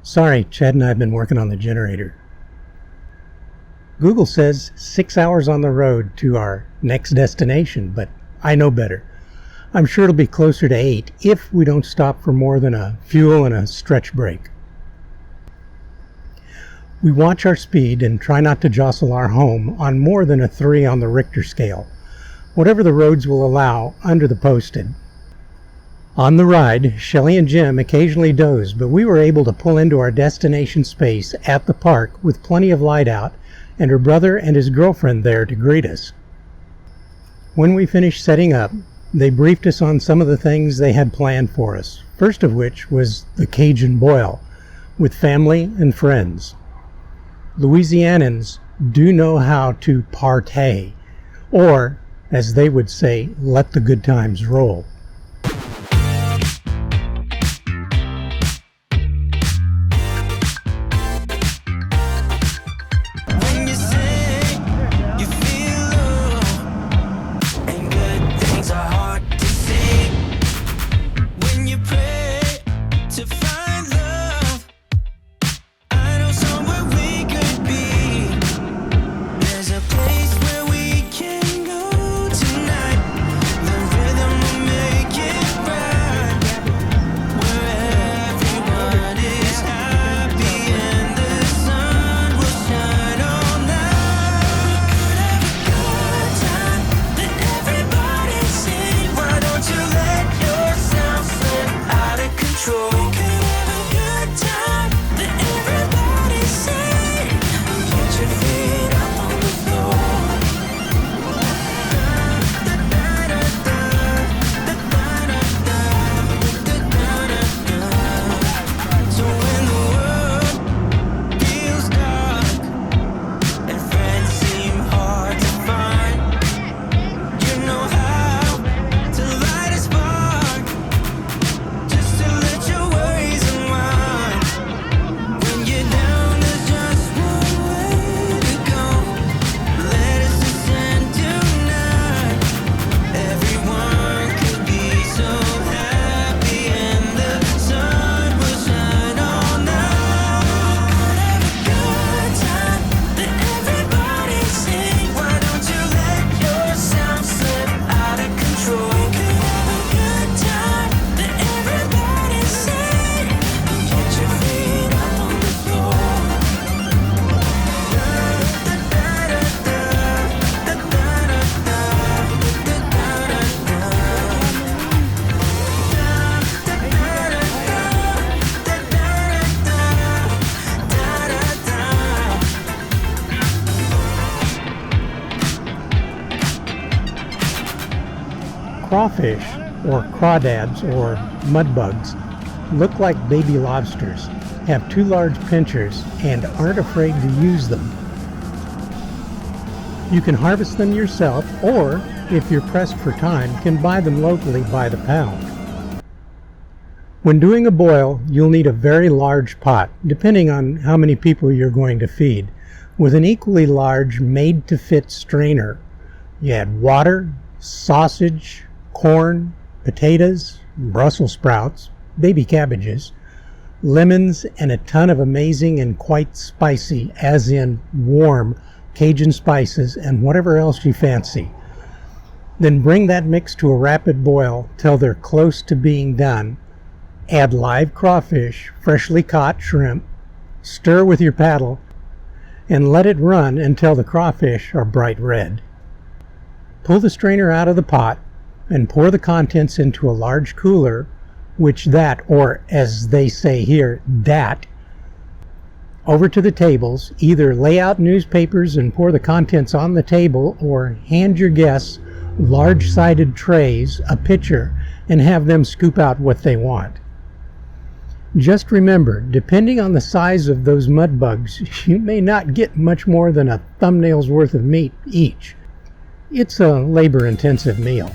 Sorry, Chad and I have been working on the generator. Google says 6 hours on the road to our next destination, but I know better. I'm sure it'll be closer to 8 if we don't stop for more than a fuel and a stretch break. We watch our speed and try not to jostle our home on more than a 3 on the Richter scale, whatever the roads will allow under the posted. On the ride, Shelly and Jim occasionally dozed, but we were able to pull into our destination space at the park with plenty of light out and her brother and his girlfriend there to greet us. When we finished setting up, they briefed us on some of the things they had planned for us, first of which was the Cajun Boil, with family and friends. Louisianans do know how to partay, or, as they would say, let the good times roll. Crawfish, or crawdads, or mudbugs, look like baby lobsters, have 2 large pinchers, and aren't afraid to use them. You can harvest them yourself, or, if you're pressed for time, can buy them locally by the pound. When doing a boil, you'll need a very large pot, depending on how many people you're going to feed, with an equally large made-to-fit strainer. You add water, sausage, corn, potatoes, Brussels sprouts, baby cabbages, lemons, and a ton of amazing and quite spicy, as in warm, Cajun spices and whatever else you fancy. Then bring that mix to a rapid boil till they're close to being done. Add live crawfish, freshly caught shrimp, stir with your paddle, and let it run until the crawfish are bright red. Pull the strainer out of the pot and pour the contents into a large cooler, or as they say here, dat. Over to the tables, either lay out newspapers and pour the contents on the table, or hand your guests large-sided trays, a pitcher, and have them scoop out what they want. Just remember, depending on the size of those mud bugs, you may not get much more than a thumbnail's worth of meat each. It's a labor-intensive meal.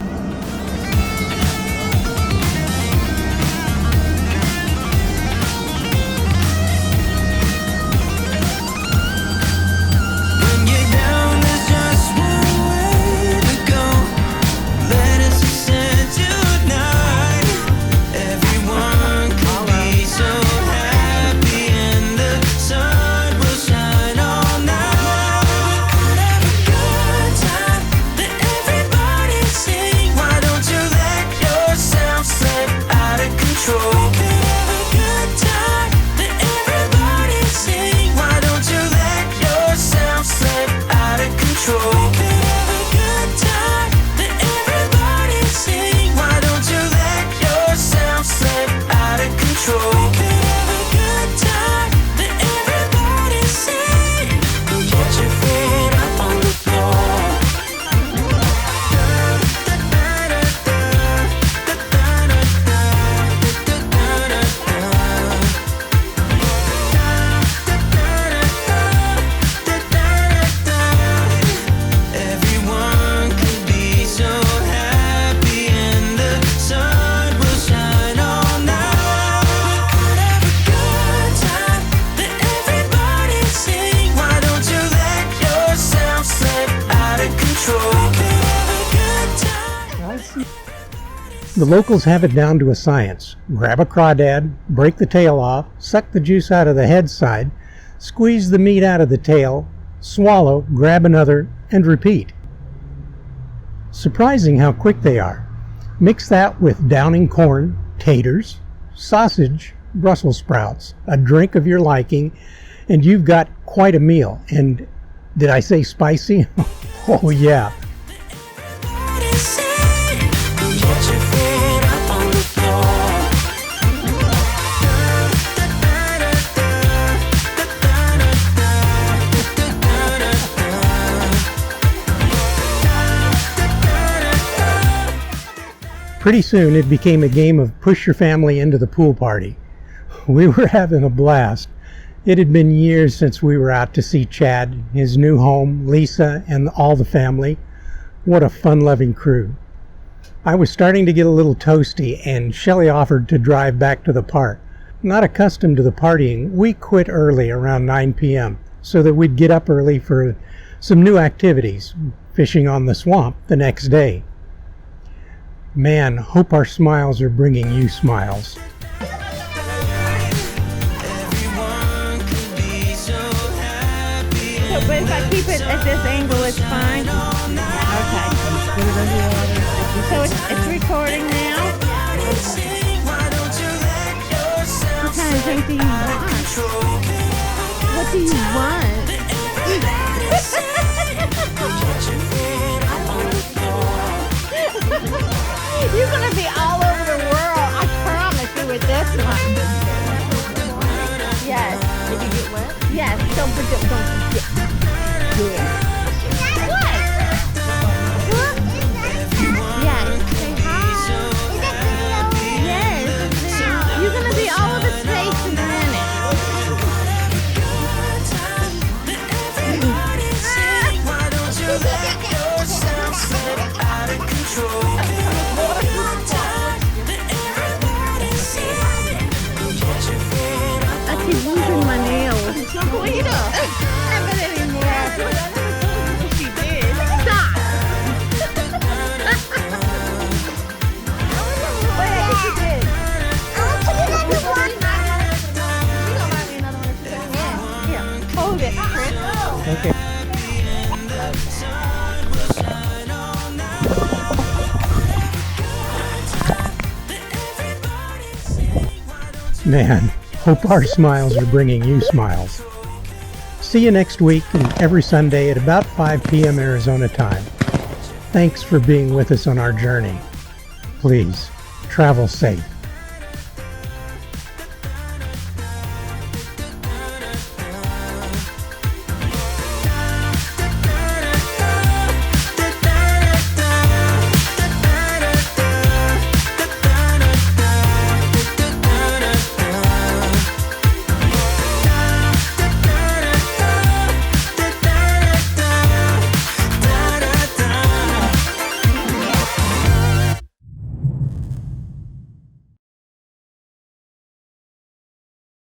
The locals have it down to a science. Grab a crawdad, break the tail off, suck the juice out of the head side, squeeze the meat out of the tail, swallow, grab another, and repeat. Surprising how quick they are. Mix that with downing corn, taters, sausage, Brussels sprouts, a drink of your liking, and you've got quite a meal. And did I say spicy? Oh yeah. Pretty soon it became a game of push your family into the pool party. We were having a blast. It had been years since we were out to see Chad, his new home, Lisa, and all the family. What a fun-loving crew. I was starting to get a little toasty, and Shelly offered to drive back to the park. Not accustomed to the partying, we quit early around 9 p.m. so that we'd get up early for some new activities, fishing on the swamp the next day. Man, hope our smiles are bringing you smiles. But if I keep it at this angle, it's fine? Okay. So it's recording now? What kind of drink do you want? What do you want? You're going to be all over the world, I promise you, with this one. Yes. Did you get wet? Yes. Don't forget. What? Yes. Say hi. Yes. You're going to be all over space in a minute. I keep losing my nails. Wait up. I have it anymore. She did. Stop. Wait, I think she did. Here, hold it, Chris. Okay. Man, hope our smiles are bringing you smiles. See you next week and every Sunday at about 5 p.m. Arizona time. Thanks for being with us on our journey. Please, travel safe.